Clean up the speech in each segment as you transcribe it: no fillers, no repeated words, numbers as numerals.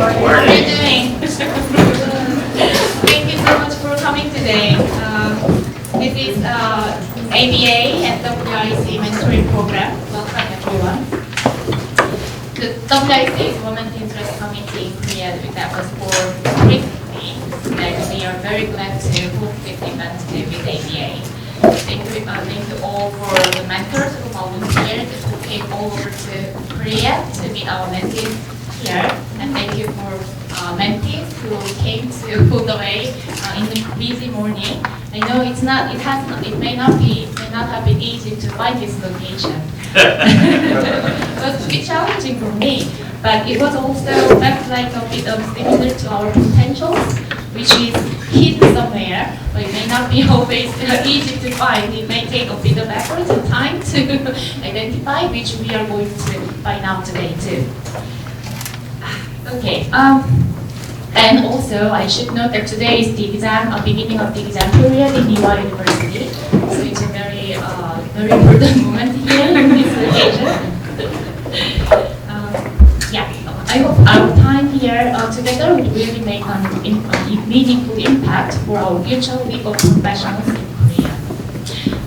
How are you doing? Thank you so much for coming today. This is ABA and WIC mentoring program. Welcome everyone. The WIC is Women's Interest Committee in Korea that was formed recently, and we are very glad to host this event today with ABA. Thank you all for the mentors who volunteered who came all over to Korea to meet our mentees here, and thank you for mentees who came to pull the way in the busy morning. I know it may not have been easy to find this location. It was a bit challenging for me, but it was also felt like a bit of similar to our potentials, which is hidden somewhere, but it may not be always easy to find. It may take a bit of effort and time to identify, which we are going to find out today too. Okay, and also I should note that today is the beginning of the exam period in Ewha University, so it's a very important moment here in this occasion. I hope our time here together will really make a meaningful impact for our future legal professionals in Korea.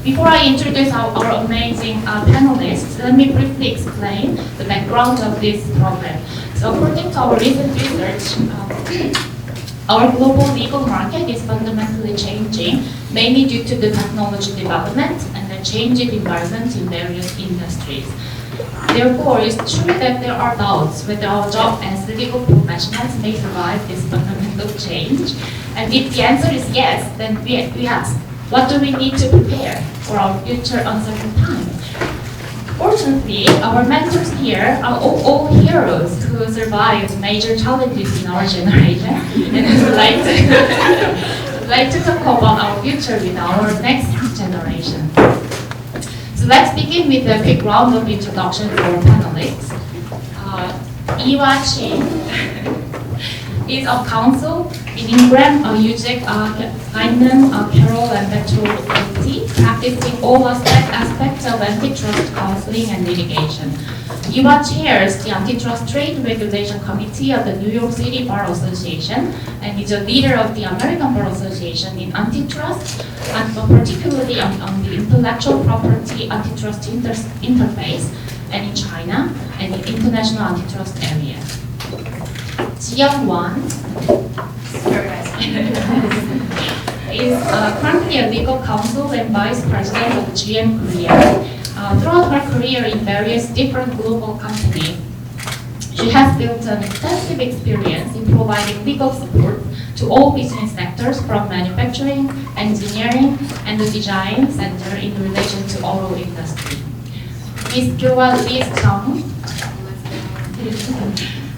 Before I introduce our amazing panelists, let me briefly explain the background of this program. So according to our recent research, our global legal market is fundamentally changing, mainly due to the technology development and the changing environment in various industries. Therefore, it's true that there are doubts whether our job as legal professionals may survive this fundamental change. And if the answer is yes, then we ask, what do we need to prepare for our future uncertain times? Fortunately, our mentors here are all heroes who survived major challenges in our generation, and would like to talk about our future with our next generation. So let's begin with a quick round of introduction for our panelists. Ewha Chin is of counsel in Ingram, Ujek, Gainan, Carroll, and Metropolitan, practicing all aspects of antitrust counseling and litigation. Ewha chairs the Antitrust Trade Regulation Committee of the New York City Bar Association and is a leader of the American Bar Association in antitrust, and particularly on the intellectual property antitrust interface and in China and in international antitrust area. Jiyoung Won is currently a legal counsel and vice president of GM Korea. Throughout her career in various different global companies, she has built an extensive experience in providing legal support to all business sectors from manufacturing, engineering, and the design center in relation to auto industry. Ms. Kyowa Lee Chung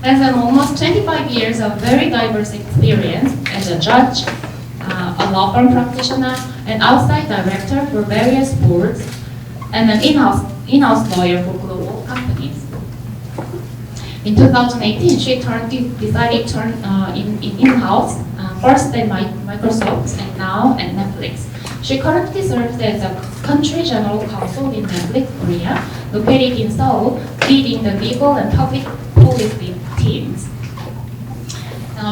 has an almost 25 years of very diverse experience as a judge, a law firm practitioner, and outside director for various boards, and an in-house lawyer for global companies. In 2018, she decided to turn in-house, first at Microsoft and now at Netflix. She currently serves as a country general counsel in Netflix Korea, located in Seoul, leading the legal and public policy teams.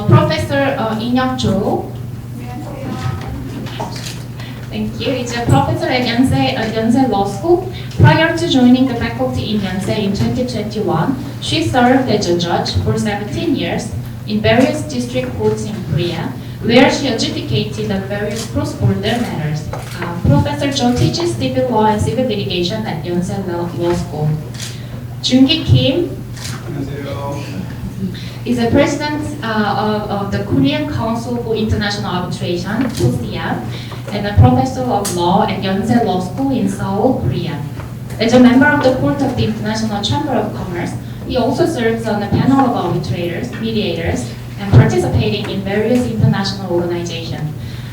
Professor In-hyuk Jo. Thank you. Is a professor at Yonsei Law School. Prior to joining the faculty in Yonsei in 2021, she served as a judge for 17 years in various district courts in Korea, where she adjudicated on various cross-border matters. Professor Jo teaches civil law and civil litigation at Yonsei Law School. Jung-gi Kim is the president of the Korean Council for International Arbitration, KOSIA, and a professor of law at Yonsei Law School in Seoul, Korea. As a member of the Court of the International Chamber of Commerce, he also serves on a panel of arbitrators, mediators, and participating in various international organizations.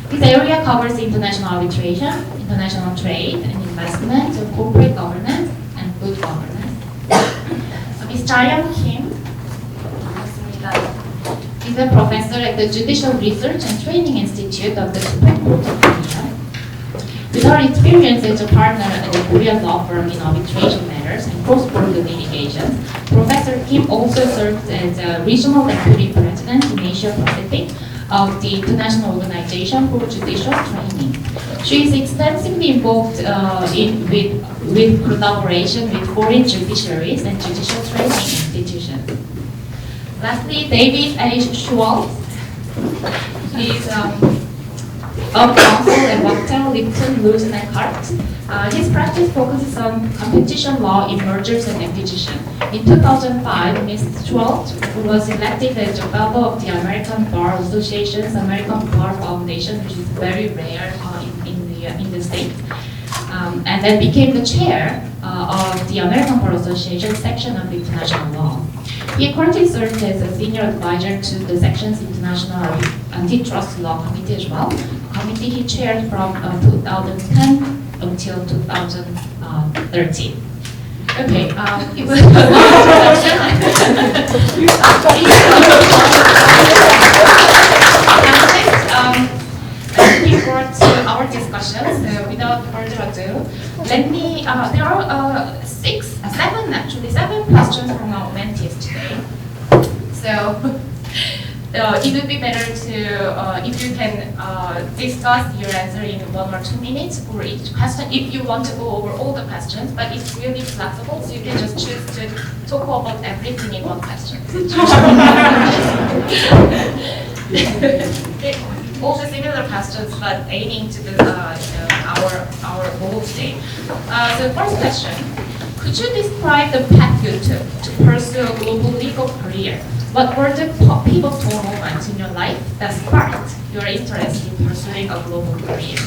His area covers international arbitration, international trade and investment, corporate governance, and good governance. Ms. Jae-young Kim is a professor at the Judicial Research and Training Institute of the Supreme Court of Korea. With With her experience as a partner at a Korean law firm in arbitration matters and cross-border litigations, Professor Kim also served as a regional deputy president in Asia Pacific of the International Organization for Judicial Training. She is extensively involved with collaboration with foreign judiciaries and judicial training institutions. Lastly, David A. Schwartz. He's of counsel at Wachtell, Lipton, Lewis and Hart. His practice focuses on competition law in mergers and acquisition. In 2005, Ms. Schwartz was elected as a member of the American Bar Association's American Bar Foundation, which is very rare in the States, and then became the chair of the American Bar Association section of international law. He currently serves as a senior advisor to the section's International Antitrust Law Committee as well, a committee he chaired from 2010 until 2013. Okay, it was a long introduction. Let's forward to our discussion. So without further ado, let me, there are seven questions from our mentees today. So it would be better to, if you can discuss your answer in 1 or 2 minutes for each question, if you want to go over all the questions, but it's really flexible, so you can just choose to talk about everything in one question. All the similar questions, but aiming to the, our goal today. So first question, could you describe the path you took to pursue a global legal career? What were the pivotal moments in your life that sparked your interest in pursuing a global career?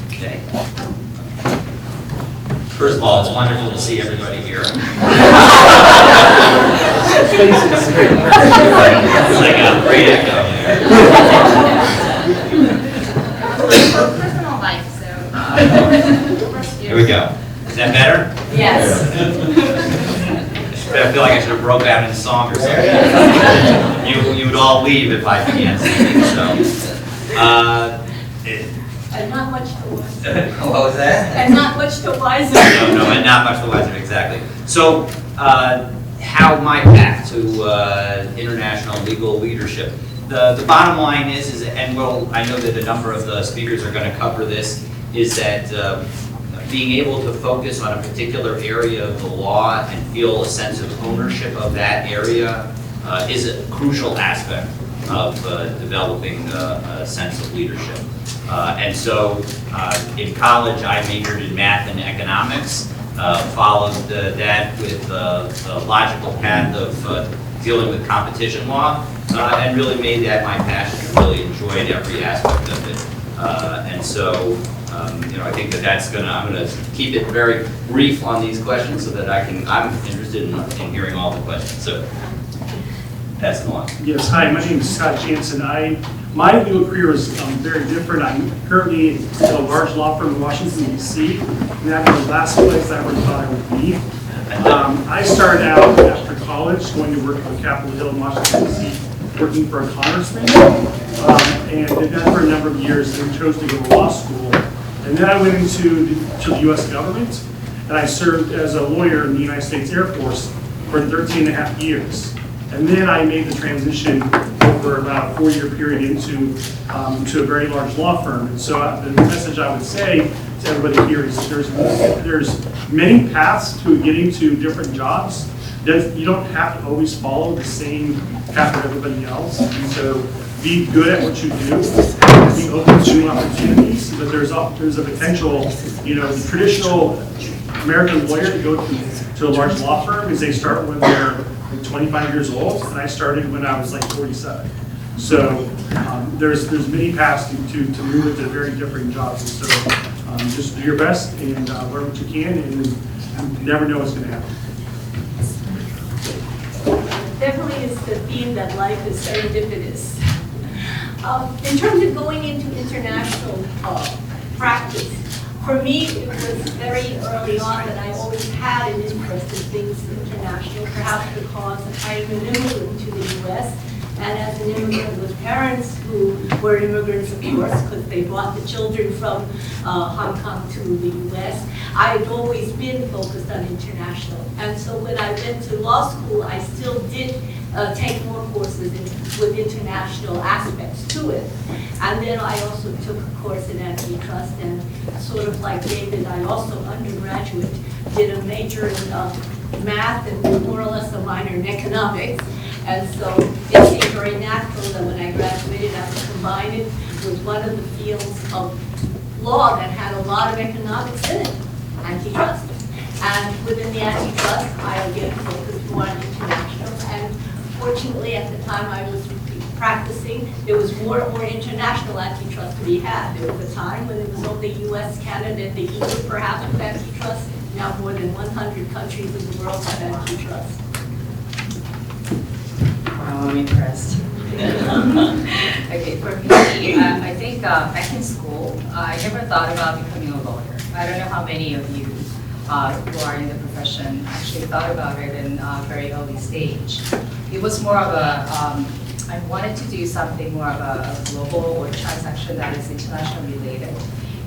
Okay. First of all, it's wonderful to see everybody here. It's like a great echo there. Personal life, so. Here we go. Is that better? Yes. I feel like I should have broke out into song or something. You would all leave if I began singing. And not much the wiser. What was that? And not much the wiser. No, and not much the wiser, exactly. So, how my path to international legal leadership. The bottom line is, and well, I know that a number of the speakers are going to cover this, is that being able to focus on a particular area of the law and feel a sense of ownership of that area is a crucial aspect of developing a sense of leadership. And so in college, I majored in math and economics, followed that with the logical path of dealing with competition law, and really made that my passion and really enjoyed every aspect of it. And so, I think I'm gonna keep it very brief on these questions so that I'm interested in hearing all the questions. So, pass it on. Yes, hi, my name is Scott Jansen. My legal career is very different. I'm currently at a large law firm in Washington, D.C., and that's the last place I ever thought I would be. I started out after college going to work on Capitol Hill in Washington, D.C., working for a congressman, and did that for a number of years and chose to go to law school. And then I went into the U.S. government, and I served as a lawyer in the United States Air Force for 13 and a half years. And then I made the transition over about a 4-year period into to a very large law firm. And so the message I would say to everybody here is there's many paths to getting to different jobs. You don't have to always follow the same path as everybody else. And so be good at what you do, be open to new opportunities, but there's a potential, the traditional American lawyer to go to a large law firm is they start when they're like 25 years old, and I started when I was like 47. So there's many paths to move into very different jobs. And so just do your best and learn what you can, and you never know what's going to happen. Definitely is the theme that life is serendipitous. In terms of going into international practice, for me, it was very early on that I always had an interest in things international, perhaps because I knew into the U.S. And as an immigrant with parents who were immigrants, of course, because they brought the children from Hong Kong to the US, I had always been focused on international. And so when I went to law school, I still did take more courses with international aspects to it. And then I also took a course in antitrust, and sort of like David, I also, undergraduate, did a major in math and more or less a minor in economics. And so it seemed very natural that when I graduated, I would combine it with one of the fields of law that had a lot of economics in it, antitrust. And within the antitrust, I again focused more on international. And fortunately, at the time I was practicing, there was more and more international antitrust to be had. There was a time when it was only US, Canada, and the EU perhaps with antitrust. Now more than 100 countries in the world have antitrust. Wow, I'm impressed. Okay, for me, I think back in school, I never thought about becoming a lawyer. I don't know how many of you who are in the profession actually thought about it in a very early stage. It was more of a, I wanted to do something more of a global or transaction that is internationally related.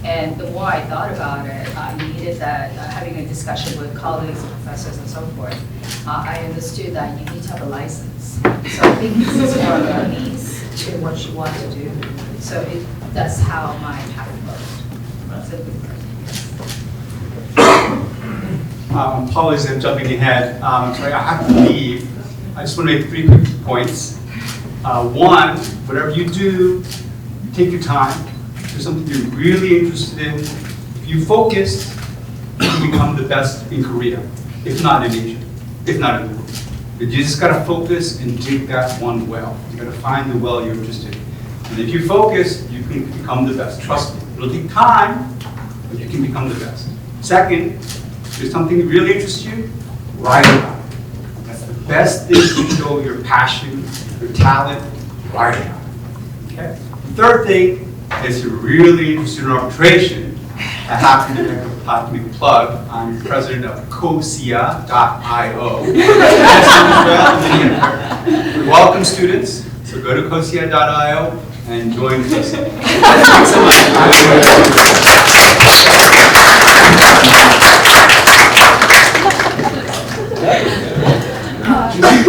And the more I thought about it, I needed that, having a discussion with colleagues, professors, and so forth, I understood that you need to have a license. So I think this is more of a means to what you want to do. So that's how my path flowed. Apologies, I'm jumping ahead. Sorry, I have to leave. I just want to make 3 quick points. One, whatever you do, take your time. Do something you're really interested in. If you focus, you can become the best in Korea, if not in Asia, if not in the world. But you just got to focus and dig that one well. You got to find the well you're interested in. And if you focus, you can become the best. Trust me. It'll take time, but you can become the best. Second, if there's something that really interests you, write about it. That's the best thing to show your passion, your talent, write about it. Okay? The third thing is you're really interested in arbitration. I happen to make a plug. I'm president of COSIA.io. We welcome students, so go to COSIA.io and join COSIA. Thanks so much.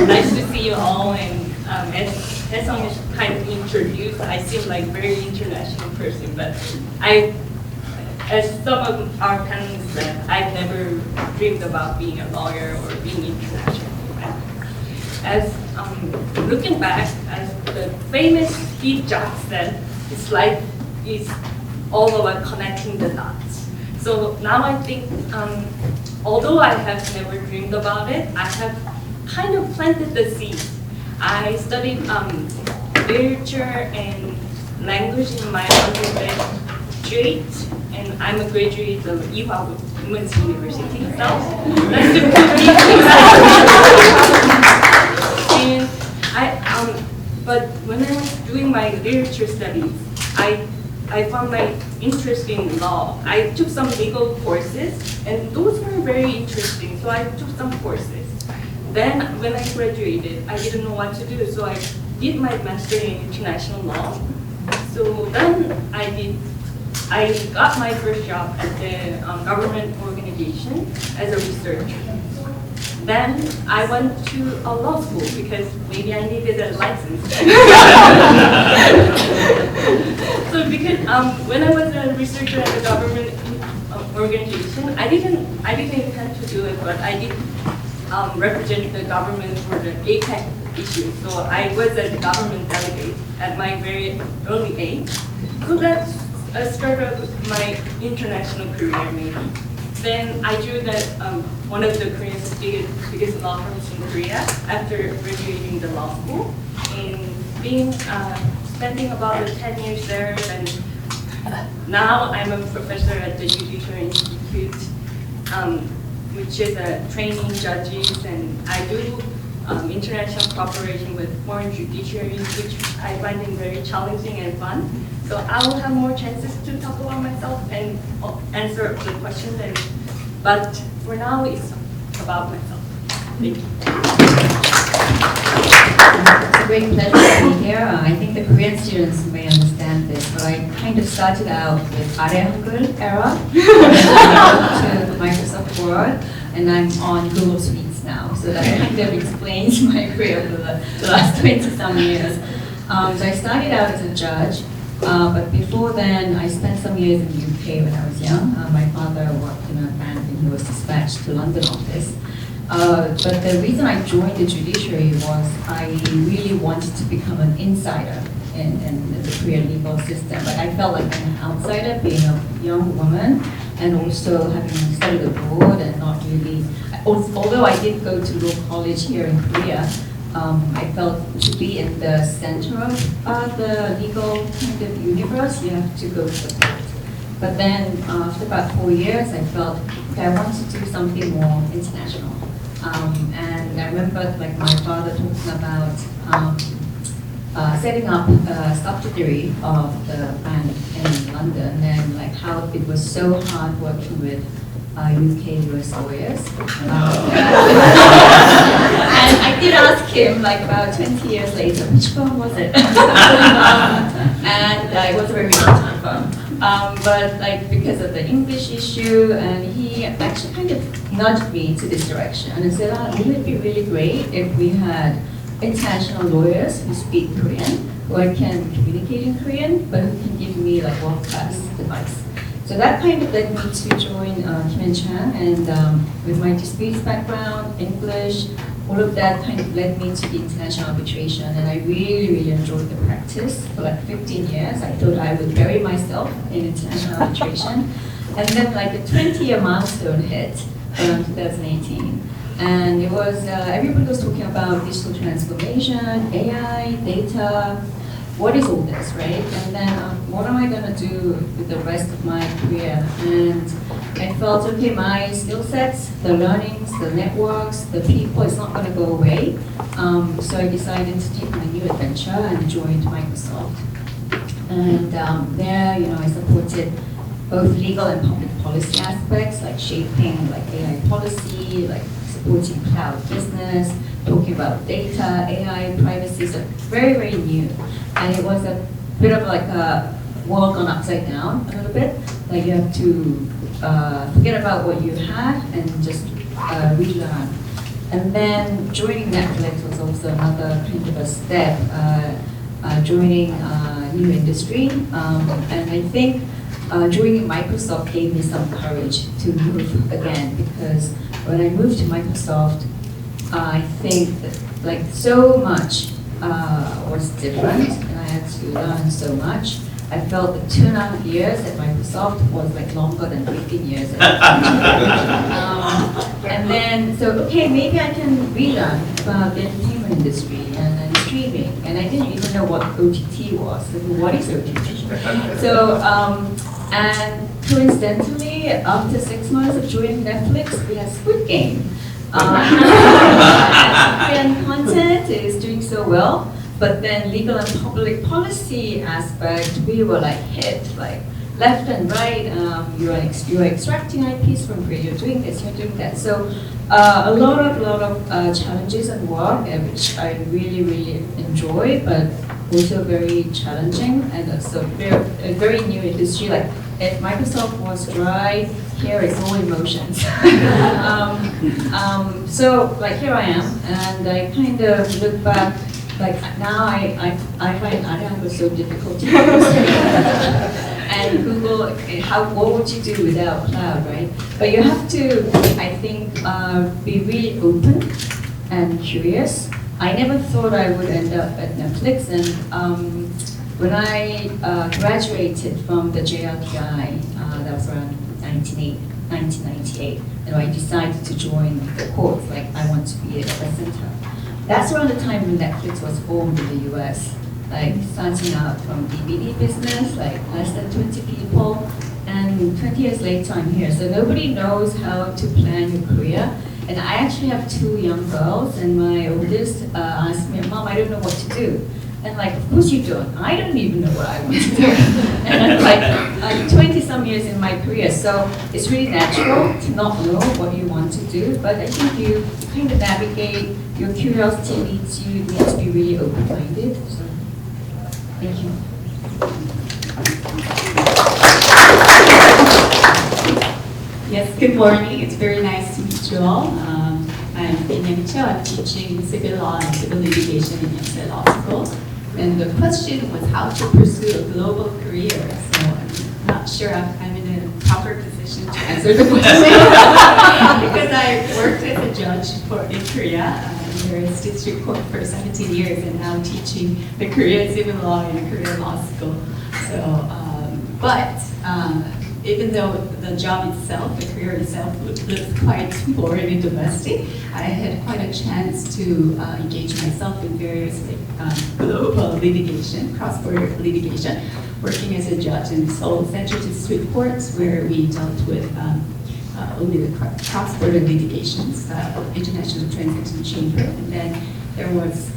Nice to see you all, and as long as kind of introduced, I seem like very international person, but as some of our panelists said, I've never dreamed about being a lawyer or being international. As looking back, as the famous Steve Jobs said, his life is all about connecting the dots. So now I think, although I have never dreamed about it, I have kind of planted the seed. I studied literature and language in my undergraduate, and I'm a graduate of Ewha Women's University. So that's the and but when I was doing my literature studies, I found my interest in law. I took some legal courses, and those were very interesting. So I took some courses. Then, when I graduated, I didn't know what to do, so I did my master in international law. So then I got my first job at the government organization as a researcher. Then I went to a law school because maybe I needed a license. So because when I was a researcher at the government organization, I didn't intend to do it, but I did represent the government for the APEC issue. So I was a government delegate at my very early age. So that's a start of my international career, maybe. Then I joined one of the Korea's biggest law firms in Korea after graduating the law school, and spending about 10 years there. And now I'm a professor at the Judicial Institute, which is training judges, and I do international cooperation with foreign judiciaries, which I find it very challenging and fun. So I will have more chances to talk about myself and answer the questions. But for now, it's about myself. Thank you. It's a great pleasure to be here. I think the Korean students may understand this, but I kind of started out with Are Hangul era, to Microsoft Word, and I'm on Google Suites now. So that kind of explains my career for the last 20-some years. So I started out as a judge, but before then, I spent some years in the UK when I was young. My father worked in a bank and he was dispatched to London office. But the reason I joined the judiciary was I really wanted to become an insider in the Korean legal system. But I felt like an outsider, being a young woman, and also having studied abroad and not really, although I did go to law college here in Korea, I felt to be in the center of the legal kind of universe, you have to go to the court. But then after about 4 years, I felt, okay, I want to do something more international. And I remember like my father talking about setting up a subsidiary of the bank in London, and like how it was so hard working with UK, US lawyers. And I did ask him like about 20 years later, which firm was it? And it was a very long firm. But like because of the English issue, and he actually kind of nudged me to this direction and said, it would be really great if we had international lawyers who speak Korean, who I can communicate in Korean, but who can give me like world-class advice. So that kind of led me to join Kim and Chan, and with my disputes background, English, all of that kind of led me to the international arbitration, and I really, really enjoyed the practice. For like 15 years, I thought I would bury myself in international arbitration. And then like the 20-year milestone hit around 2018. And it was, everybody was talking about digital transformation, AI, data, what is all this, right? And then what am I gonna do with the rest of my career? And I felt, okay, my skill sets, the learnings, the networks, the people, it's not gonna go away. So I decided to take on a new adventure and joined Microsoft. And there, I supported both legal and public policy aspects, like shaping like AI policy, like supporting cloud business, talking about data, AI, privacy, so very, very new. And it was a bit of like a world gone upside down a little bit. Like you have to forget about what you had and just relearn. And then joining Netflix was also another kind of a step, joining a new industry. And I think joining Microsoft gave me some courage to move again, because when I moved to Microsoft, I think that like so much was different, and I had to learn so much. I felt that 2.5 years at Microsoft was like longer than 15 years at and then, so okay, maybe I can relearn about the entertainment industry and streaming, and I didn't even know what OTT was. Like, what is OTT? So, and coincidentally, after 6 months of joining Netflix, we had Squid Game. And content is doing so well, but then legal and public policy aspect, we were like hit, like left and right. You are extracting IPs from Korea. You're doing this. You're doing that. So a lot of challenges and work, which I really, really enjoy, but also very challenging, and also a very new industry. Like if Microsoft was dry, here it's all emotions. So like here I am, and I kind of look back. Like now I find Ariane was so difficult to understand. And Google, what would you do without cloud, right? But you have to, I think, be really open and curious. I never thought I would end up at Netflix, and when I graduated from the JLTI, that was around 1998, and I decided to join the courts, like I want to be at the center. That's around the time when Netflix was formed in the US, like starting out from DVD business, like less than 20 people, and 20 years later I'm here. So nobody knows how to plan your career. And I actually have 2 young girls, and my oldest asked me, Mom, I don't know what to do. And like, of course you don't. I don't even know what I want to do. And I'm like, like 20 some years in my career, so it's really natural to not know what you want to do, but I think you kind of navigate, your curiosity leads you to be really open-minded, so thank you. Yes, good morning. It's very nice to meet you all. I'm Young Cho. I'm teaching civil law and civil litigation in Yonsei Law School. And the question was how to pursue a global career. So I'm not sure I'm in a proper position to answer the question because I worked as a judge in Korea in various district court for 17 years and now teaching the Korean civil law in a Korean law school. So, even though the job itself, the career itself, looks quite boring and domestic, I had quite a chance to engage myself in various global litigation, cross-border litigation, working as a judge in Seoul Central District Courts, where we dealt with only the cross-border litigations, international transaction chamber, and then there was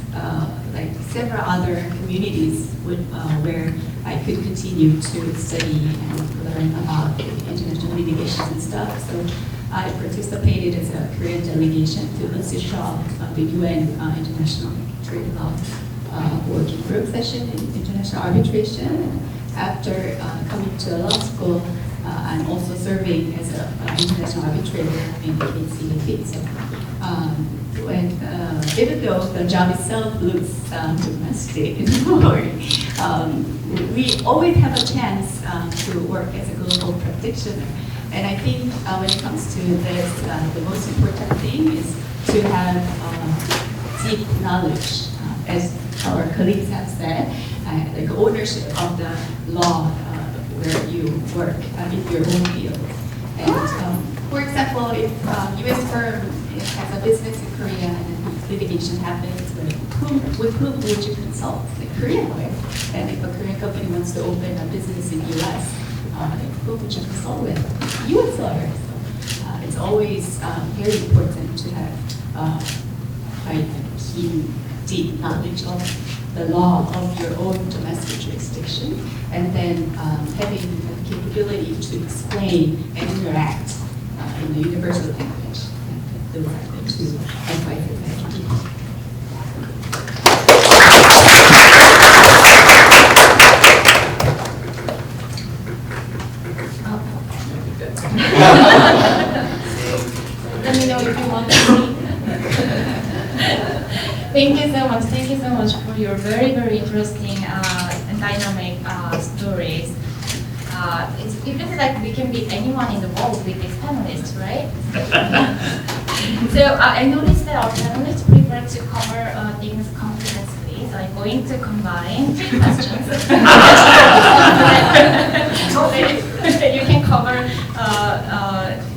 like several other communities where I could continue to study and learn about international litigations and stuff. So I participated as a Korean delegation to the UN International Trade Law working group session in international arbitration. After coming to law school, I'm also serving as an international arbitrator in the KCAP. So, even though the job itself looks domestic and boring, we always have a chance to work as a global practitioner. And I think when it comes to this, the most important thing is to have deep knowledge, as our colleagues have said, like ownership of the law where you work in your own field. And for example, if U.S. firm has a business in Korea and litigation happens, with whom would you consult? The Korean lawyer. And if a Korean company wants to open a business in U.S., who would you consult with? U.S. lawyer. So it's always very important to have quite keen, deep knowledge of the law of your own domestic jurisdiction, and then having the capability to explain and interact in the universal language. Those are the two advices I can give. Let me know if you want to see. Thank you so much. Thank you so much for your very, very interesting and dynamic stories. It feels like we can be anyone in the world with these panelists, right? So I noticed that our panelists prefer to cover things comprehensively, so I'm going to combine 3 questions. You can cover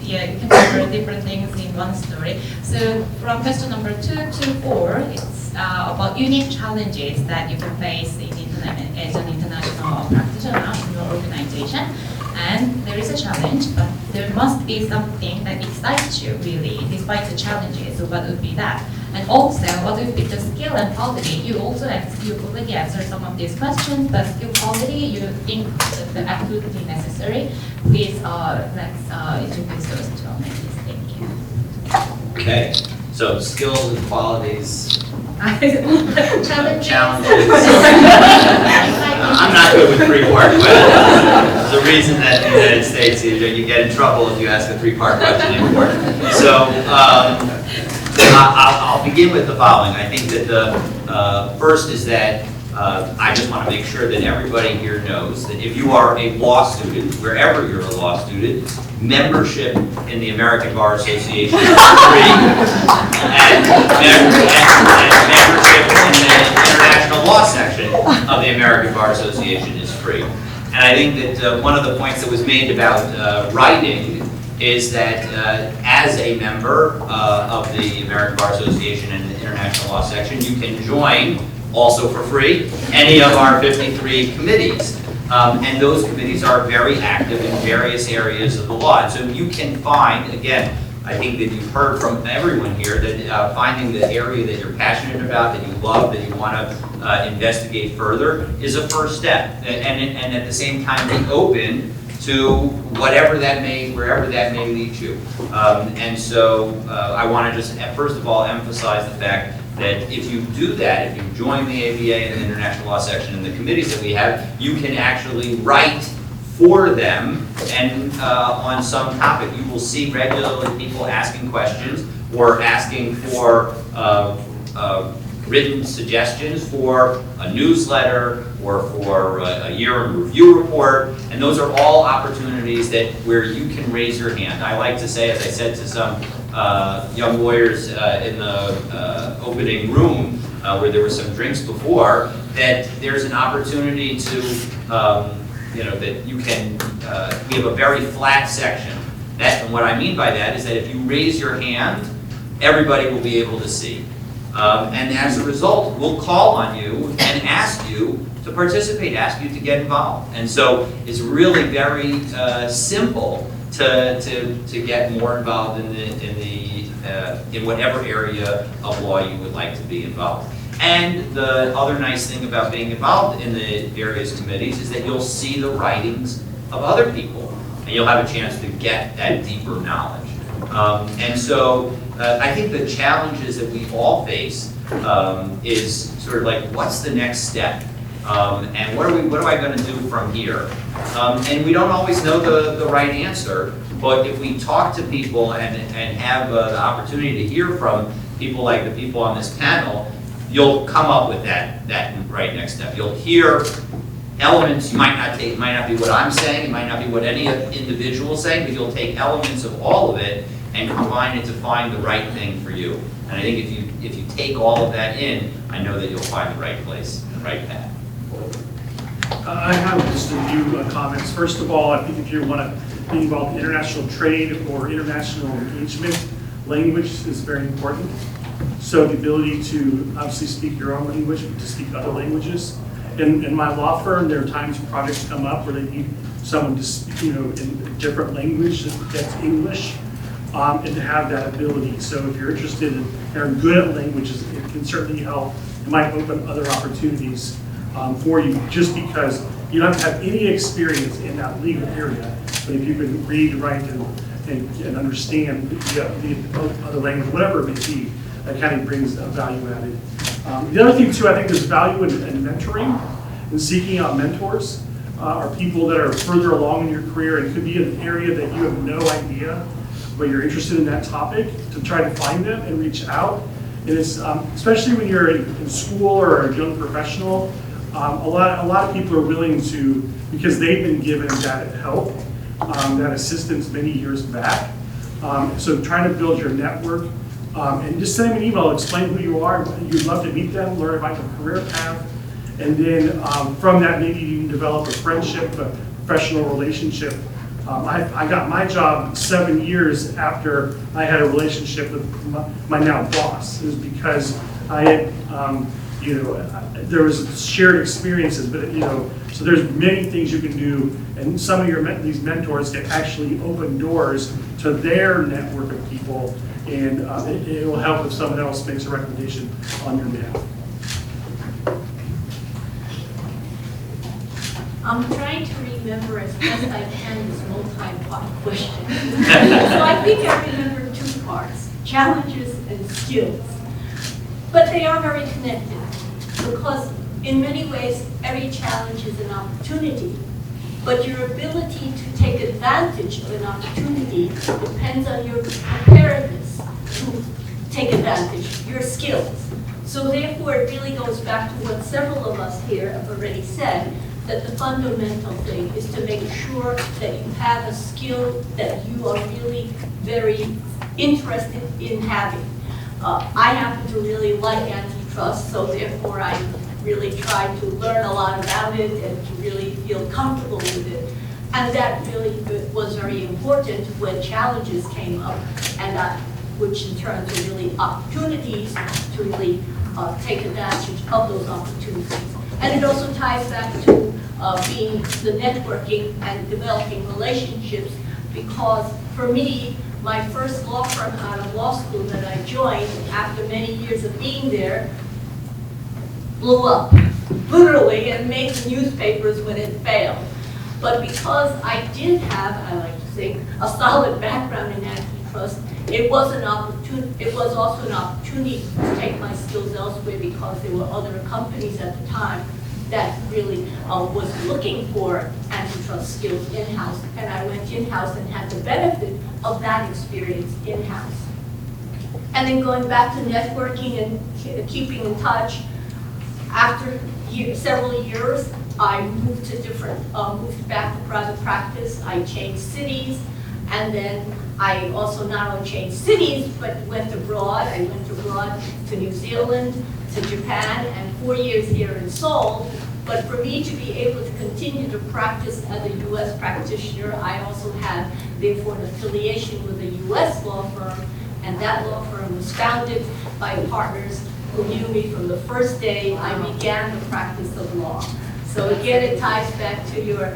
you can cover different things in one story. So from question number 2 to 4, it's about unique challenges that you can face in as an international practitioner in your organization. And there is a challenge, but there must be something that excites you really, despite the challenges. So what would be that? And also, what would be the skill and quality? You already answered some of these questions, but skill quality you think that absolutely necessary. Please let's introduce those to our ladies. Thank you. Okay, so skills and qualities. Challenges. I'm not good with 3-part questions. There's a reason that in the United States you get in trouble if you ask a 3-part question in court. So I'll begin with the following. I think that the first is that I just want to make sure that everybody here knows that if you are a law student, wherever you're a law student, membership in the American Bar Association is free, and membership in the International Law Section of the American Bar Association is free. And I think that one of the points that was made about writing is that as a member of the American Bar Association and the International Law Section, you can join, also for free, any of our 53 committees. And those committees are very active in various areas of the law. And so you can find, again, I think that you've heard from everyone here that finding the area that you're passionate about, that you love, that you want to investigate further is a first step. And at the same time, be open to wherever that may lead you. And so I want to just, first of all, emphasize the fact that if you do that, if you join the ABA and the International Law section and the committees that we have, you can actually write for them and on some topic. You will see regularly people asking questions or asking for written suggestions for a newsletter or for a year in review report, and those are all opportunities where you can raise your hand. I like to say, as I said to some young lawyers in the opening room where there were some drinks before, that there's an opportunity to, that you can, we have a very flat section. And what I mean by that is that if you raise your hand, everybody will be able to see. And as a result, we'll call on you and ask you to participate, ask you to get involved. And so it's really very simple to get more involved in whatever area of law you would like to be involved. And the other nice thing about being involved in the various committees is that you'll see the writings of other people, and you'll have a chance to get that deeper knowledge. And so I think the challenges that we all face is sort of like, what's the next step? And what am I going to do from here? And we don't always know the right answer, but if we talk to people and have the opportunity to hear from people like the people on this panel, you'll come up with that right next step. You'll hear elements. You might not be what I'm saying, it might not be what any individual is saying, but you'll take elements of all of it and combine it to find the right thing for you. And I think if you take all of that in, I know that you'll find the right place, the right path. I have just a few comments. First of all, I think if you want to be involved in international trade or international engagement, language is very important. So the ability to obviously speak your own language, but to speak other languages. In my law firm, there are times projects come up where they need someone to speak, in a different language that's English, and to have that ability. So if you're interested in or good at languages, it can certainly help. It might open other opportunities for you, just because you don't have to have any experience in that legal area, but if you can read, write, and understand the other language, whatever it may be, that kind of brings a value added. The other thing too, I think there's value in mentoring and seeking out mentors or people that are further along in your career. It could be an area that you have no idea, but you're interested in that topic, to try to find them and reach out. And it's especially when you're in school or a young professional, a lot of people are willing to, because they've been given that help, that assistance many years back. So trying to build your network. And just send them an email, explain who you are. You'd love to meet them, learn about your career path. And then from that, maybe you can develop a friendship, a professional relationship. I got my job 7 years after I had a relationship with my now boss. It was because I had, there was shared experiences, but so there's many things you can do. And some of these mentors can actually open doors to their network of people. And it will help if someone else makes a recommendation on your behalf. I'm trying to remember as best I can this multi-part question. So I think I remember 2 parts, challenges and skills. But they are very connected, because in many ways, every challenge is an opportunity. But your ability to take advantage of an opportunity depends on your preparedness to take advantage, your skills. So therefore, it really goes back to what several of us here have already said, that the fundamental thing is to make sure that you have a skill that you are really very interested in having. I happen to really like antitrust, so therefore I really tried to learn a lot about it and to really feel comfortable with it. And that really was very important when challenges came up, and which in turn to really opportunities to really take advantage of those opportunities. And it also ties back to being the networking and developing relationships, because for me, my first law firm out of law school that I joined after many years of being there blew up, literally, and made the newspapers when it failed. But because I did have, I like to think, a solid background in antitrust, it was also an opportunity to take my skills elsewhere because there were other companies at the time that really was looking for antitrust skills in-house. And I went in-house and had the benefit of that experience in-house. And then going back to networking and keeping in touch, after several years, I moved moved back to private practice. I changed cities, and then I also not only changed cities, but went abroad. I went abroad to New Zealand, to Japan, and 4 years here in Seoul. But for me to be able to continue to practice as a U.S. practitioner, I also had, therefore, an affiliation with a U.S. law firm, and that law firm was founded by partners who knew me from the first day I began the practice of law. So again, it ties back to your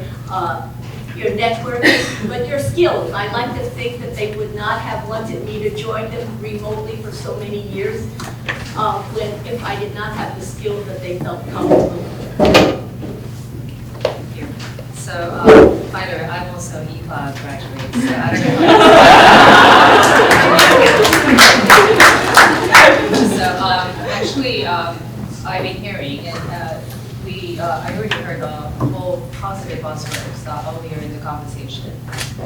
network, but your skills. I like to think that they would not have wanted me to join them remotely for so many years if I did not have the skills that they felt comfortable with. Thank you. So, by the way, I'm also EPA graduate, so I don't know. So, actually, I've been hearing, and I already heard all positive buzzwords earlier in the conversation.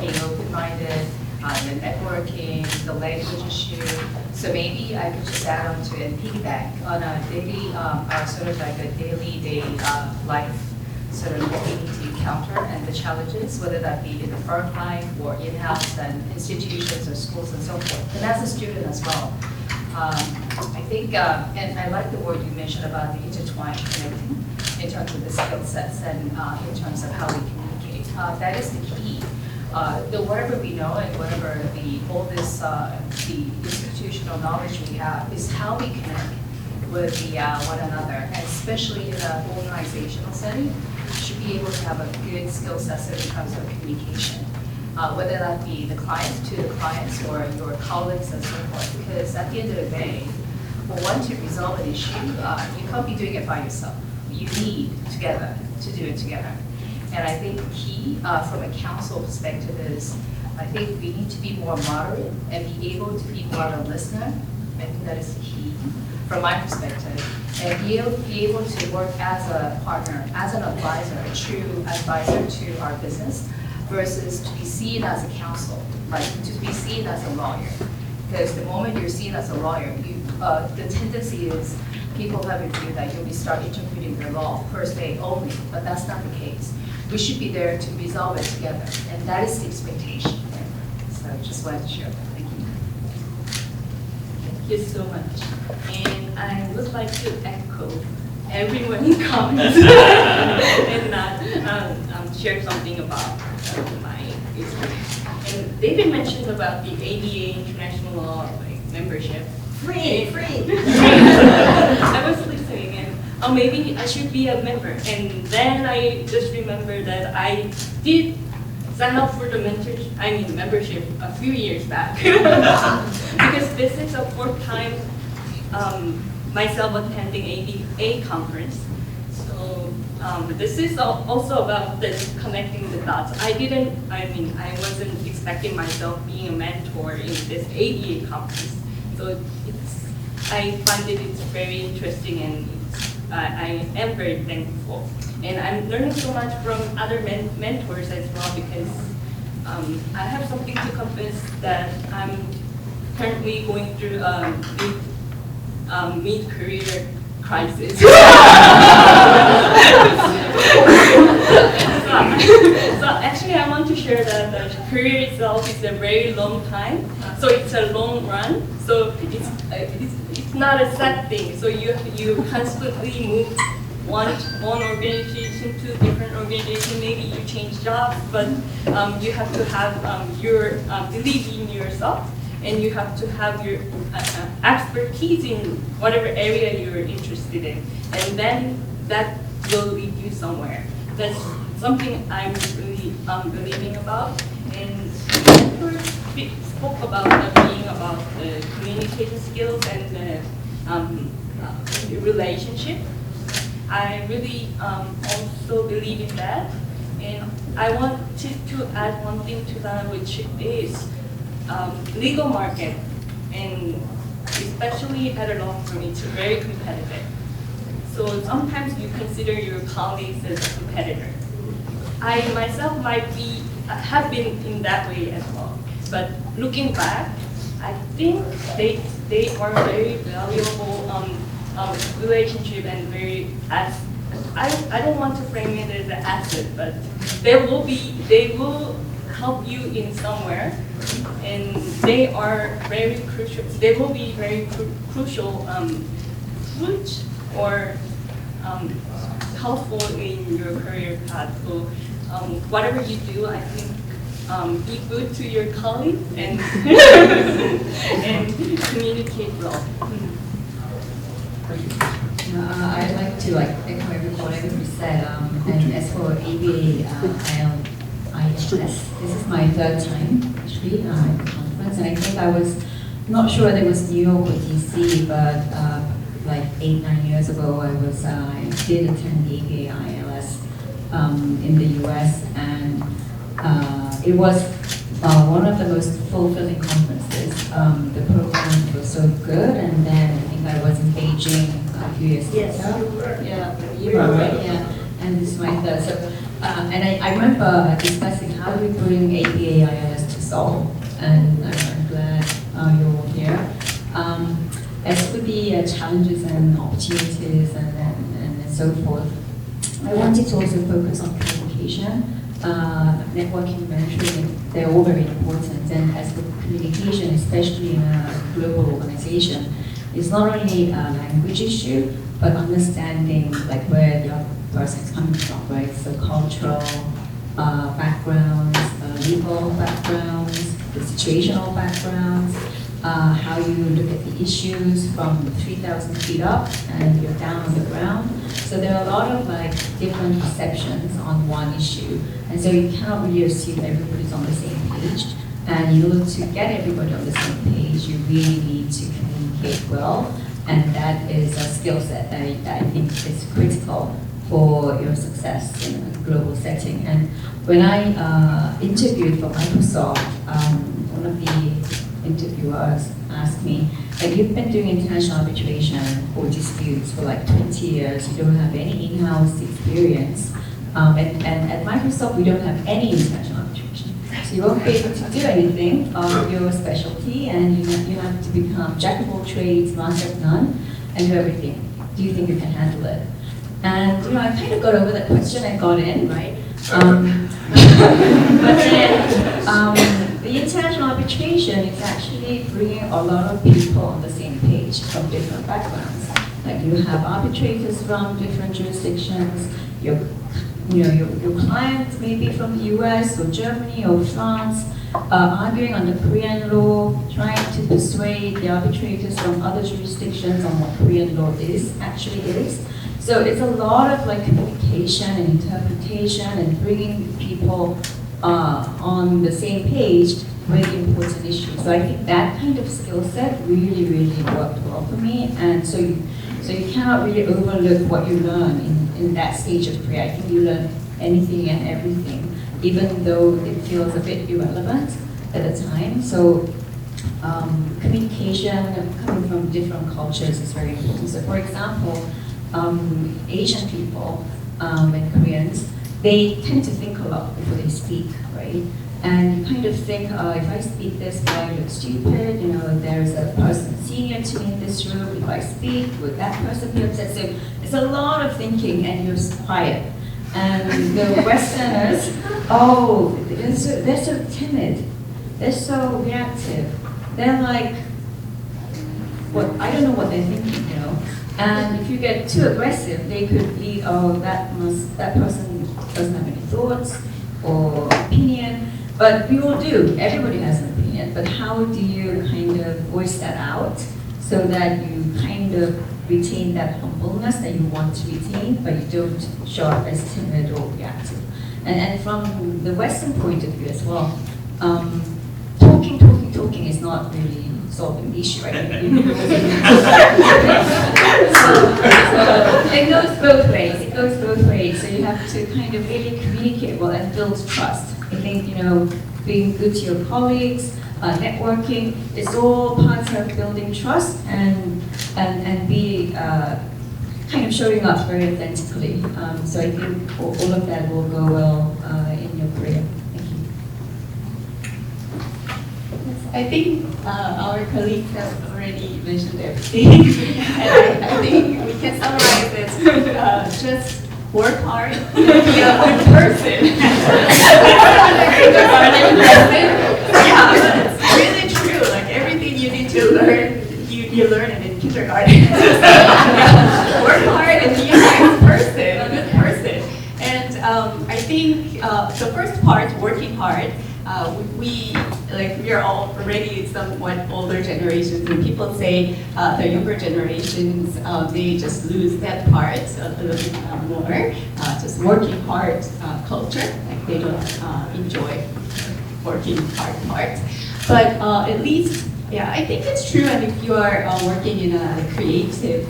Being open-minded, the networking, the language issue. So maybe I could just add on to it and piggyback on a daily, sort of like a daily life sort of what we need to encounter and the challenges, whether that be in the firm life or in-house and institutions or schools and so forth. And as a student as well. I think, and I like the word you mentioned about the intertwined connecting in terms of the skill sets and in terms of how we communicate. That is the key. Whatever we know and whatever all this the institutional knowledge we have is how we connect with one another, and especially in an organizational setting, you should be able to have a good skill set in terms of communication. Whether that be the clients to the clients or your colleagues and so forth, because at the end of the day, for one to resolve an issue, you can't be doing it by yourself. You need together to do it together. And I think the key from a council perspective is, I think we need to be more moderate and be able to be more of a listener. I think that is the key from my perspective. And be able to work as a partner, as an advisor, a true advisor to our business, versus to be seen as a counsel, right? To be seen as a lawyer. Because the moment you're seen as a lawyer, the tendency is people have a view that you'll start interpreting the law per se only, but that's not the case. We should be there to resolve it together, and that is the expectation. So just wanted to share that. Thank you. Thank you so much. And I would like to echo everyone's comments and share something about my experience. And David mentioned about the ADA International Law membership. Free. I was listening, and maybe I should be a member. And then I just remember that I did sign up for the membership a few years back. Because this is a fourth time myself attending ADA conference. So this is also about this connecting the dots. I wasn't expecting myself being a mentor in this ADA conference. So I find it's very interesting, and I am very thankful. And I'm learning so much from other mentors as well, because I have something to confess that I'm currently going through mid-career crisis. So actually I want to share that the career itself is a very long time, so it's a long run. So it's not a sad thing. So you constantly move one organization to different organization. Maybe you change jobs, but you have to have your belief in yourself, and you have to have your expertise in whatever area you're interested in, and then that will lead you somewhere. That's something I'm really believing about. And mentors spoke about being about the communication skills and the relationship. I really also believe in that. And I wanted to add one thing to that, which is legal market, and especially at a law firm, it's very competitive. So sometimes you consider your colleagues as a competitor. I myself have been in that way as well. But looking back, I think they are very valuable relationship and very I don't want to frame it as an asset, but they will help you in somewhere, and they are very crucial. They will be very crucial fruit or helpful in your career path. So whatever you do, I think be good to your colleagues and and communicate well. I'd like to echo what everybody said. And as for ABA ILS, this is my third time actually at the conference, and I think I was not sure whether it was New York or DC, but like 8-9 years ago, I did attend the ABA ILS in the US, and it was one of the most fulfilling conferences. The program was so good, and then I think I was in Beijing a few years later. Yeah, you were right. Yeah, and this is my third. So, and I remember discussing how do we bring ABA ILS to Seoul, and I'm glad you're all here. As for the challenges and opportunities and so forth, I wanted to also focus on communication. Networking, mentoring, they're all very important. And as for communication, especially in a global organization, it's not only a language issue, but understanding where the other person is coming from, right? So cultural backgrounds, legal backgrounds, the situational backgrounds, how you look at the issues from 3,000 feet up and you're down on the ground. So there are a lot of different perceptions on one issue. And so you cannot really assume everybody's on the same page. And in order to get everybody on the same page, you really need to communicate well. And that is a skill set that I think is critical for your success in a global setting. And when I interviewed for Microsoft, one of the interviewers asked me, you've been doing international arbitration or disputes for 20 years, you don't have any in-house experience. And at Microsoft, we don't have any international arbitration. So you won't be able to do anything of your specialty, and you have to become jack of all trades, master of none, and do everything. Do you think you can handle it? And I kind of got over that question and got in, right? But then the international arbitration is actually bringing a lot of people on the same page from different backgrounds. You have arbitrators from different jurisdictions. Your clients may be from the US or Germany or France, arguing under Korean law, trying to persuade the arbitrators from other jurisdictions on what Korean law actually is. So it's a lot of communication and interpretation and bringing people on the same page with important issues. So I think that kind of skill set really, really worked well for me. And so you cannot really overlook what you learn in that stage of career. I think you learn anything and everything, even though it feels a bit irrelevant at the time. So communication coming from different cultures is very important. So for example, Asian people and Koreans, they tend to think a lot before they speak, right? And you kind of think, if I speak this, will I look stupid? There's a person senior to me in this room. If I speak, would that person be upset? So it's a lot of thinking, and you're quiet. And the Westerners, they're so timid. They're so reactive. They're I don't know what they're thinking, And if you get too aggressive, they could be, that person doesn't have any thoughts or opinion. But we all do. Everybody has an opinion. But how do you kind of voice that out so that you kind of retain that humbleness that you want to retain, but you don't show up as timid or reactive? And from the Western point of view as well, talking, talking is not really solving the issue, right? It goes both ways. It goes both ways. So you have to kind of really communicate well and build trust. I think, being good to your colleagues, networking, it's all parts of building trust and be kind of showing up very authentically. So I think all of that will go well in your career. Thank you. I think our colleagues have already mentioned everything. And I think we can summarize it. Just work hard, be a good person. Yeah, but it's really true. Like everything you need to learn, you learn it in kindergarten. Work hard and be a nice person, a good person. And I think the first part, working hard, we are all already somewhat older generations, and people say the younger generations they just lose that part a little bit more. Just working hard culture, like they don't enjoy working hard part. But at least, yeah, I think it's true. And if you are working in a creative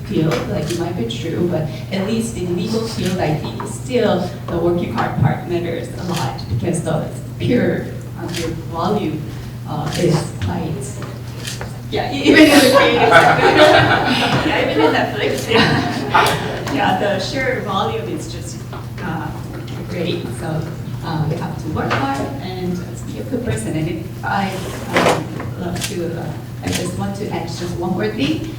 field, like it might be true, but at least in legal field, I think still the working hard part matters a lot because the pure volume is quite, yeah, even in the creative sector, yeah, even in Netflix, yeah, the sheer volume is just great. So we have to work hard and be a good person. And if I love to, I just want to add just one more thing.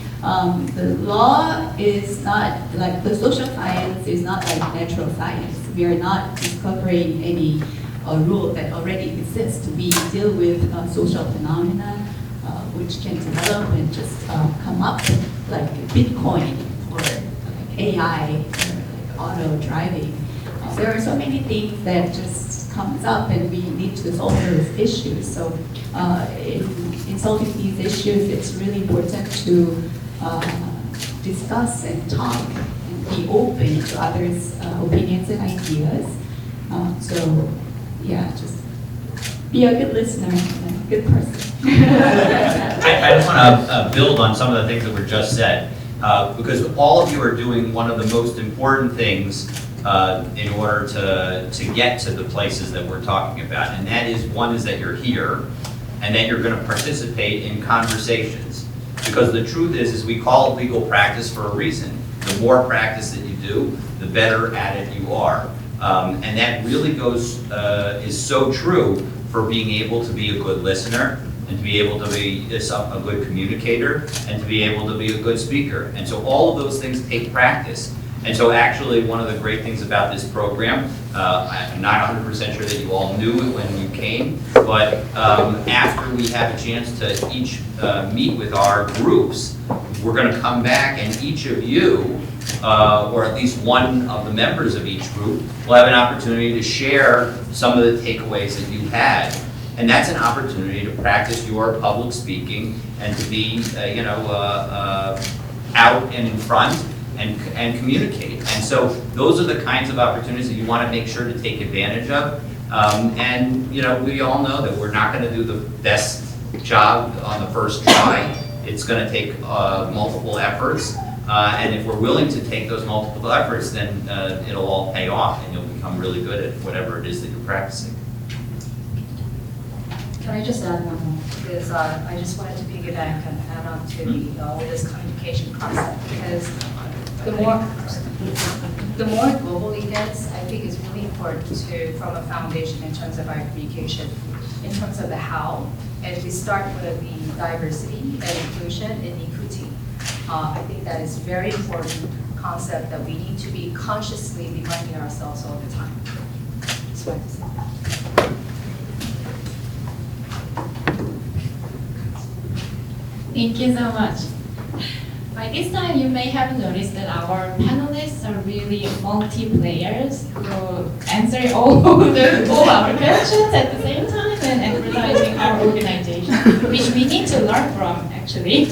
The law is not like the social science is not like natural science. We are not discovering any rule that already exists. We deal with social phenomena which can develop and just come up like Bitcoin or like AI or like auto driving. There are so many things that just comes up and we need to solve those issues. So in solving these issues, it's really important to discuss and talk and be open to others' opinions and ideas. So yeah, just be a good listener and a good person. I just want to build on some of the things that were just said, because all of you are doing one of the most important things in order to get to the places that we're talking about. And that is, one is that you're here and that you're going to participate in conversations. Because the truth is we call it legal practice for a reason. The more practice that you do, the better at it you are. And that really is so true for being able to be a good listener, and to be able to be a good communicator, and to be able to be a good speaker. And so all of those things take practice. And so actually one of the great things about this program, I'm not 100% sure that you all knew it when you came, but after we have a chance to each meet with our groups, we're going to come back and each of you, or at least one of the members of each group, will have an opportunity to share some of the takeaways that you had. And that's an opportunity to practice your public speaking and to be, out and in front and communicate. And so those are the kinds of opportunities that you want to make sure to take advantage of. And we all know that we're not going to do the best job on the first try. It's going to take multiple efforts. And if we're willing to take those multiple efforts, then it'll all pay off and you'll become really good at whatever it is that you're practicing. Can I just add one more? Because I just wanted to piggyback and add on to all this communication concept, because the more global it gets, I think it's really important to form a foundation in terms of our communication, in terms of the how. And we start with the diversity and inclusion and equity. I think that is very important concept that we need to be consciously reminding ourselves all the time. Just wanted to say that. Thank you so much. By this time, you may have noticed that our panelists are really multi-players who answer all our questions at the same time and advertising our organization, which we need to learn from, actually.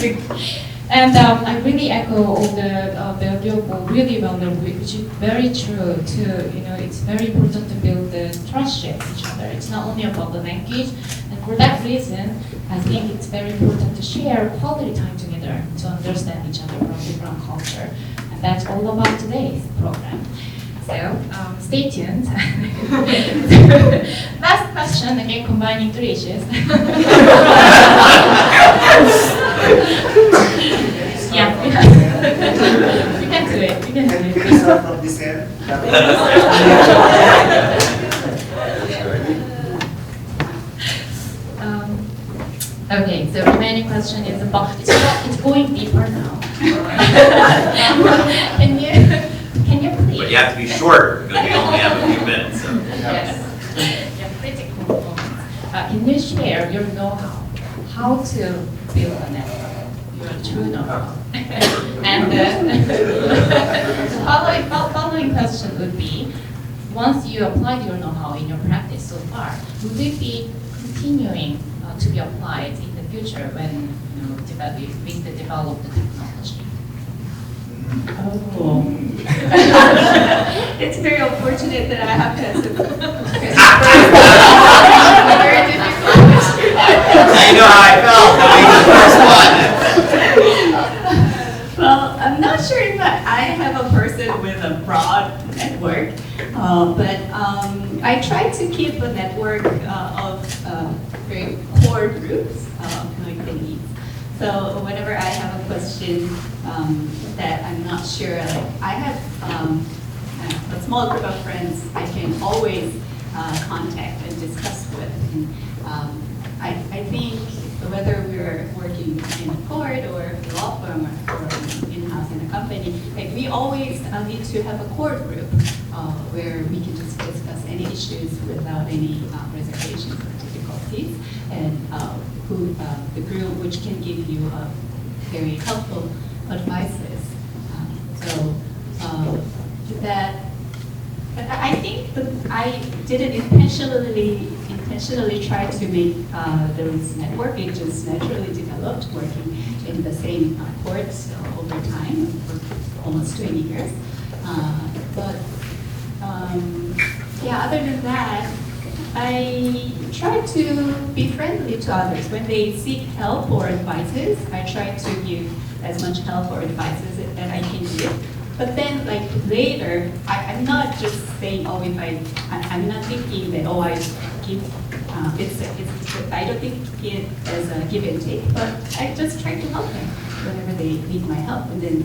And I really echo all the valuable, really well known, which is very true too. It's very important to build the trust with each other. It's not only about the language, and for that reason, I think it's very important to share quality time together to understand each other from different culture. And that's all about today's program. So stay tuned. Last question, again combining three issues. Yeah, you can do it. You can do it. Start from this end. Okay, so remaining question is about, it's going deeper now. Can you please? But you have to be shorter, because we only have a few minutes, so. Yes. Yeah, pretty cool. Can you share your know-how, how to build a network, your true know-how? And following question would be, once you applied your know-how in your practice so far, would it be continuing to be applied in the future when we develop the technology? Oh. It's very unfortunate that I have to answer. Very difficult question. Now you know how I felt, being the first one. Well, I'm not sure if I have a person with a broad network, but I try to keep a network of very core groups like the needs. So whenever I have a question that I'm not sure, like I have a small group of friends I can always contact and discuss with. And, I think whether we're working in a court or a law firm or in-house in a company, like we always need to have a core group where we can just discuss any issues without any reservations or difficulties, and the group which can give you very helpful advices. That I think that I didn't intentionally try to make those network. It just naturally developed working in the same courts over time for almost 20 years. Yeah, other than that, I try to be friendly to others. When they seek help or advices, I try to give as much help or advices that I can give. But then, like later, I'm not just saying, oh, if I'm not thinking that, oh, I give, I don't think it as a give and take, but I just try to help them whenever they need my help. And then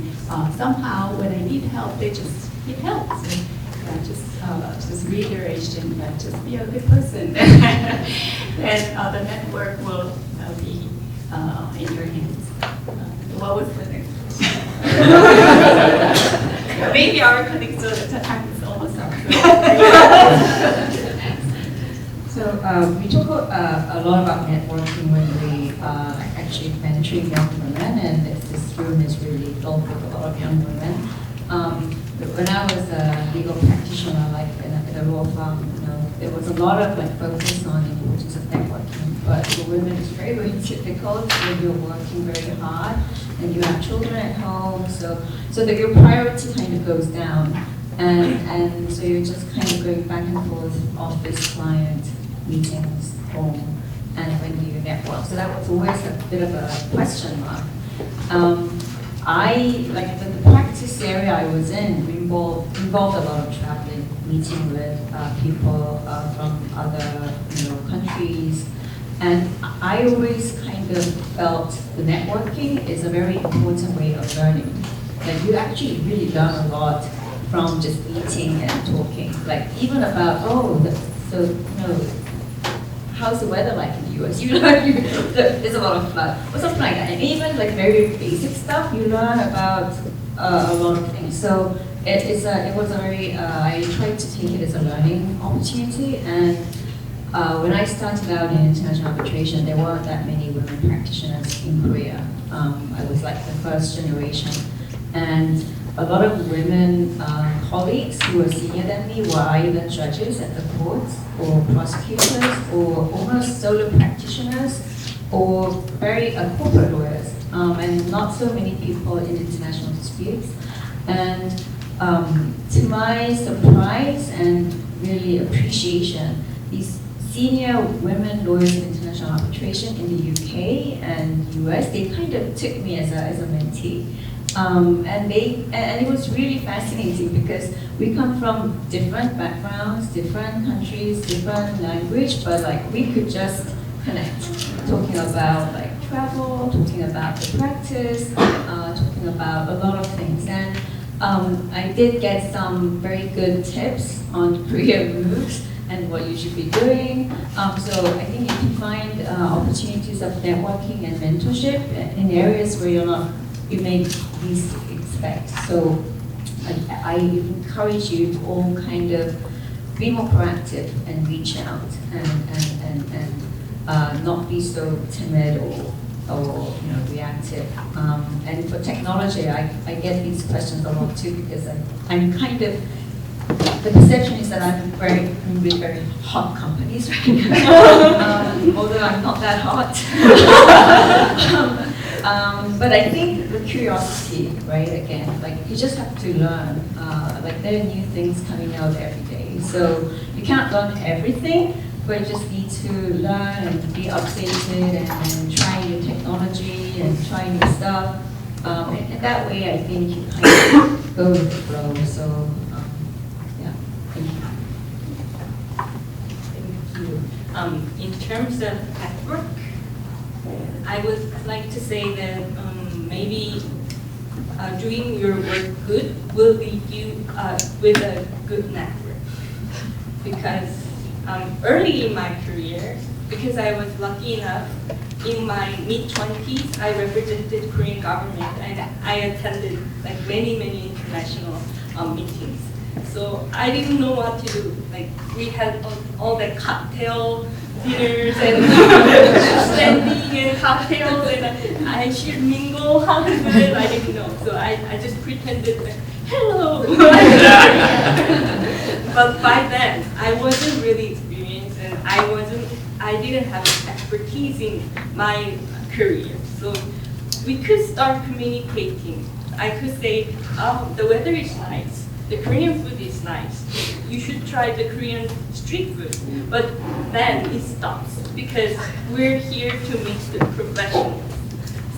somehow, when I need help, they just need help. So, just reiteration that just be a good person, and the network will be in your hands. What was the next question? Maybe our colleagues the time is almost up. So we talk a lot about networking when we actually mentoring young women, and this room is really filled with a lot of young women. When I was a legal practitioner, like in a law firm, there was a lot of focus on the importance of networking. But for women, it's very, very difficult when you're working very hard and you have children at home. So that your priority kind of goes down, and so you're just kind of going back and forth, office, client, meetings, home, and when do you network? So that was always a bit of a question mark. The practice area I was in involved a lot of traveling, meeting with people from other countries, and I always kind of felt the networking is a very important way of learning. Like you actually really learn a lot from just meeting and talking. Like even about how's the weather like in the US? You learn there's a lot of flood or something like that. And even like very basic stuff, you learn about a lot of things. So it was a very, I tried to take it as a learning opportunity. And when I started out in international arbitration, there weren't that many women practitioners in Korea. I was like the first generation. And a lot of women colleagues who were senior than me were either judges at the courts or prosecutors or almost solo practitioners or very corporate lawyers, and not so many people in international disputes. And to my surprise and really appreciation, these senior women lawyers in international arbitration in the UK and US. They kind of took me as a mentee. And it was really fascinating because we come from different backgrounds, different countries, different language, but like we could just connect, talking about like travel, talking about the practice, talking about a lot of things. And I did get some very good tips on career moves and what you should be doing. So I think you can find opportunities of networking and mentorship in areas where you may least expect. So I encourage you to all kind of be more proactive and reach out and not be so timid or reactive. And for technology, I get these questions a lot too because I'm kind of, the perception is that I'm with very hot companies right now, although I'm not that hot. But I think the curiosity, right, again, like you just have to learn, like there are new things coming out every day. So you can't learn everything, but you just need to learn and be updated and try new technology and try new stuff. And that way I think you kind of go with the flow. So yeah, thank you. Thank you. In terms of network, I would like to say that maybe doing your work good will leave you with a good network. Because early in my career, because I was lucky enough, in my mid-20s, I represented Korean government and I attended like many international meetings. So I didn't know what to do. Like we had all the cocktail dinners and standing and cocktails and I should mingle, how to do it, I didn't know. So I just pretended like, hello. But by then, I wasn't really experienced and I didn't have expertise in my career. So we could start communicating. I could say, oh, the weather is nice. The Korean food is nice. You should try the Korean street food. But then it stops because we're here to meet the professionals.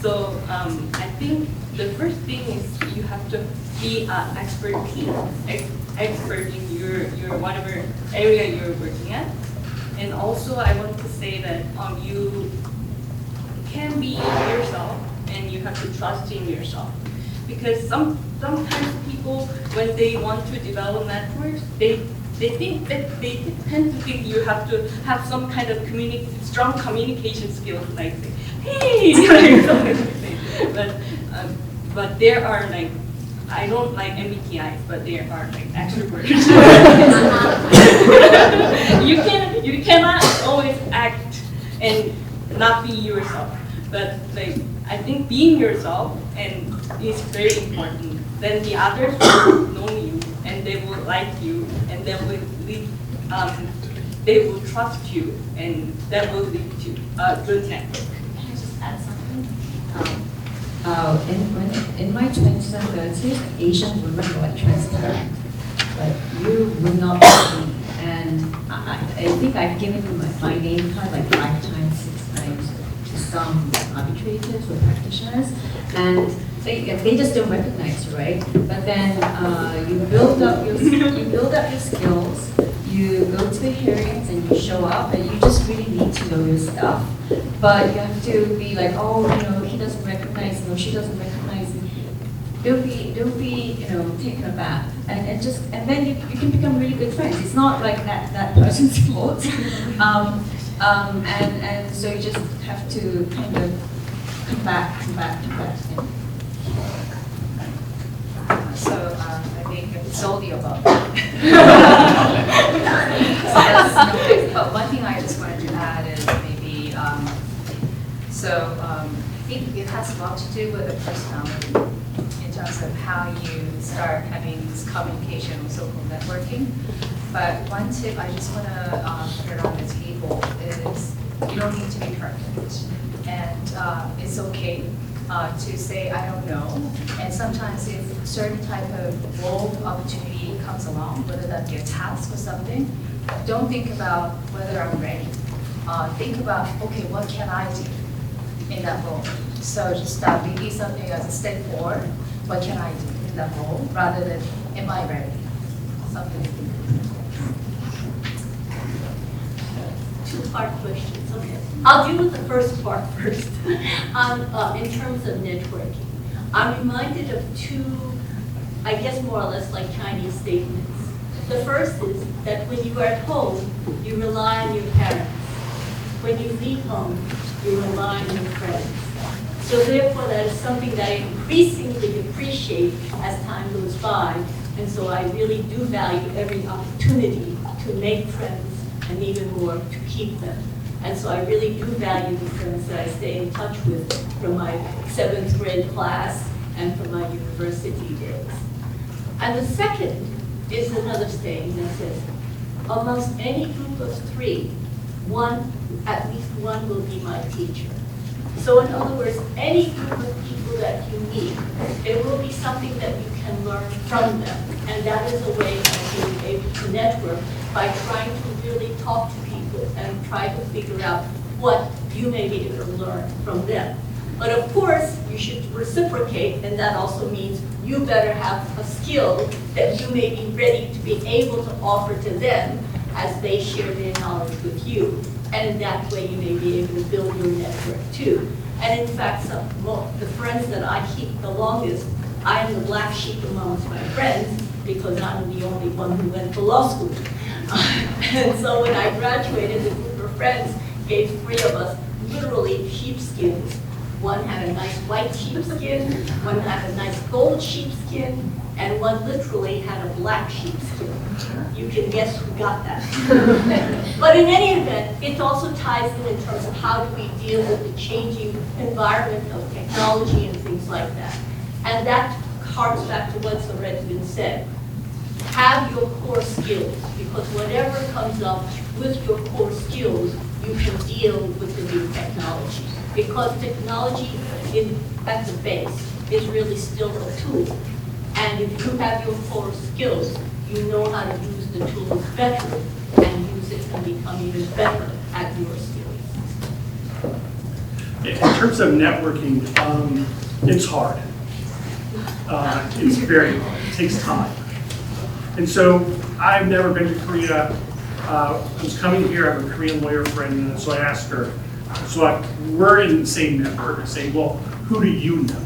So I think the first thing is you have to be expert in your whatever area you're working at. And also I want to say that you can be yourself and you have to trust in yourself. Because sometimes people, when they want to develop networks, they think that they tend to think you have to have some kind of strong communication skills, like say, hey, but there are like, I don't like MBTIs, but there are like extroverts. you cannot always act and not be yourself, but like I think being yourself and is very important. Then the others will know you and they will like you and they will trust you and that will lead to a good network. Can I just add something? In my 20s and 30s, Asian women were like transparent. Like you would not see. And I think I've given you my name card like 5 times, 6 times to some arbitrators or practitioners, and they just don't recognize, right? But then you build up your skills. You go to the hearings and you show up, and you just really need to know your stuff. But you have to be like, oh, he doesn't recognize me, or she doesn't recognize me. Don't be, taken aback, and then you can become really good friends. It's not like that person's fault, and so you just have to kind of come back. So I think it's all the above. But one thing I just wanted to add is maybe, I think it has a lot to do with the personality in terms of how you start having this communication with social networking. But one tip I just want to put it on the table is you don't need to be perfect. And it's okay to say, I don't know. And sometimes if a certain type of role opportunity comes along, whether that be a task or something, don't think about whether I'm ready. Think about, okay, what can I do in that role? So just maybe something as a step forward, what can I do in that role, rather than, am I ready? Something to think about. Two-part questions, okay. I'll deal with the first part first. In terms of networking, I'm reminded of two, I guess more or less like Chinese statements. The first is that when you are at home, you rely on your parents. When you leave home, you rely on your friends. So therefore, that is something that I increasingly appreciate as time goes by. And so I really do value every opportunity to make friends and even more to keep them. And so I really do value the friends that I stay in touch with from my 7th grade class and from my university days. And the second is another saying that says, amongst any group of 3, at least one will be my teacher. So in other words, any group of people that you meet, there will be something that you can learn from them. And that is a way of being able to network by trying to really talk to people and try to figure out what you may be able to learn from them. But of course, you should reciprocate, and that also means you better have a skill that you may be ready to be able to offer to them as they share their knowledge with you. And in that way, you may be able to build your network too. And in fact, the friends that I keep the longest, I am the black sheep amongst my friends because I'm the only one who went to law school. And so when I graduated, the group of friends gave 3 of us literally sheepskins. One had a nice white sheepskin, one had a nice gold sheepskin, and one literally had a black sheepskin. You can guess who got that. But in any event, it also ties in terms of how do we deal with the changing environment of technology and things like that. And that harks back to what's already been said. Have your core skills, because whatever comes up with your core skills, you can deal with the new technology. Because technology at the base is really still a tool. And if you have your core skills, you know how to use the tools better and use it and become even better at your skills. In terms of networking, it's hard. It's very hard. It takes time. And so I've never been to Korea. I was coming here, I have a Korean lawyer friend, and so I asked her, we're in the same network, I say, well, who do you know?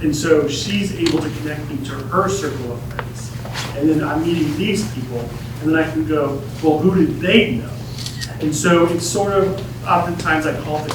And so she's able to connect me to her circle of friends. And then I'm meeting these people, and then I can go, well, who do they know? And so it's sort of, oftentimes I call it,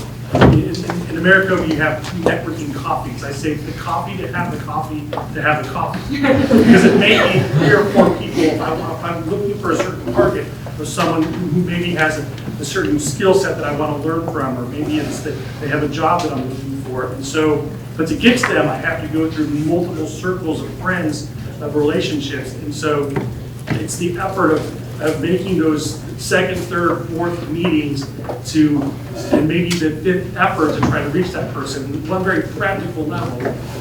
in America we have networking coffees. I say the coffee to have the coffee to have the coffee. Because it may be 3 or 4 people, if I'm looking for a certain target, or someone who maybe has a certain skill set that I want to learn from, or maybe it's that they have a job that I'm looking for. And so, but to get to them, I have to go through multiple circles of friends, of relationships. And so it's the effort of making those 2nd, 3rd, 4th meetings and maybe the 5th effort to try to reach that person. One very practical level,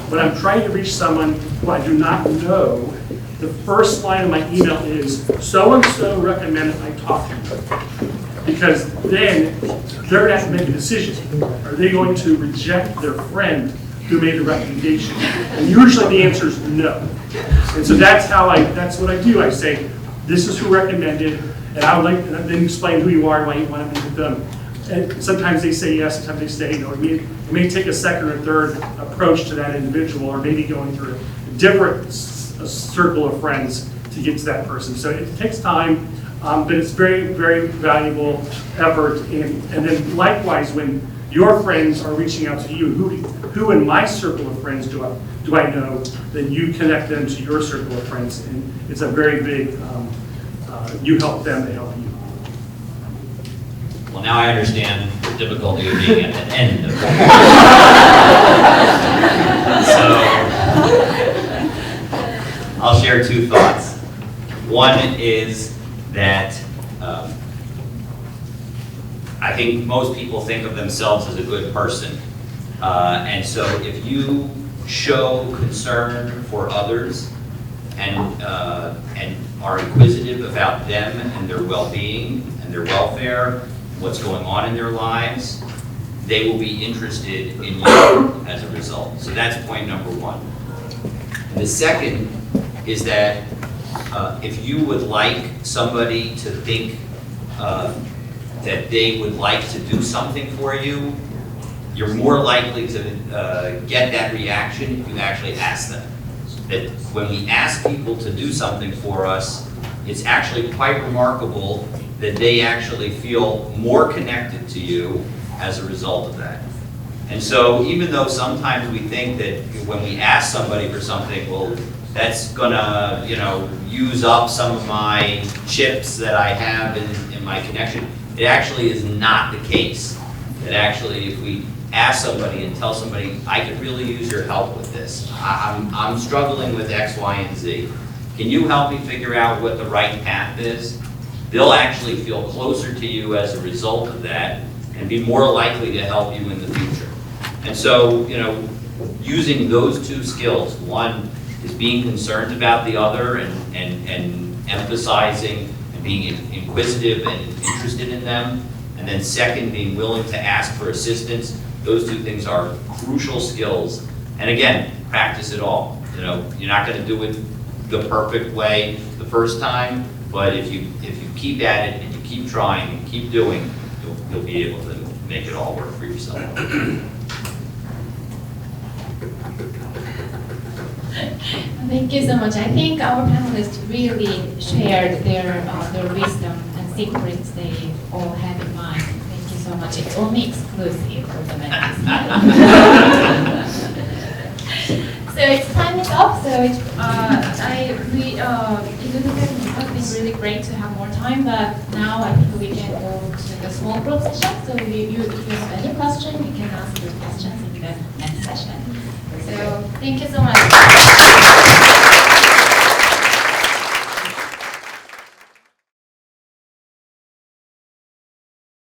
when I'm trying to reach someone who I do not know, the first line of my email is, so-and-so recommended I talk to you. Because then they're going to have to make a decision. Are they going to reject their friend who made the recommendation? And usually the answer is no. And so that's what I do. I say, this is who recommended, and I would like, and then explain who you are and why you want to meet with them. And sometimes they say yes, sometimes they say no. It may take a 2nd or 3rd approach to that individual, or maybe going through a different circle of friends to get to that person. So it takes time, but it's very, very valuable effort. And then likewise, when your friends are reaching out to you, who in my circle of friends do I know, then you connect them to your circle of friends. And it's a very big, you help them, they help you. Well, now I understand the difficulty of being at the end of it. So, I'll share 2 thoughts. One is that I think most people think of themselves as a good person. And so if you show concern for others, and are inquisitive about them and their well-being and their welfare, what's going on in their lives, they will be interested in you as a result. So that's point number one. The second is that if you would like somebody to think that they would like to do something for you, you're more likely to get that reaction if you actually ask them. That when we ask people to do something for us, it's actually quite remarkable that they actually feel more connected to you as a result of that. And so even though sometimes we think that when we ask somebody for something, well, that's gonna, use up some of my chips that I have in my connection, it actually is not the case. That actually, if we ask somebody and tell somebody, I could really use your help with this. I'm struggling with X, Y, and Z. Can you help me figure out what the right path is? They'll actually feel closer to you as a result of that and be more likely to help you in the future. And so, using those two skills, one is being concerned about the other and emphasizing and being inquisitive and interested in them, and then second, being willing to ask for assistance. Those two things are crucial skills. And again, practice it all. You're not going to do it the perfect way the first time, but if you keep at it and you keep trying and keep doing, you'll be able to make it all work for yourself. Thank you so much. I think our panelists really shared their wisdom and secrets they all have in mind. Thank you so much. It's only exclusive for the panelists. So it's time is up. So it has been really great to have more time, but now I think we can go to the small group session. So if you have any question, you can ask your questions in the next session. So thank you so much.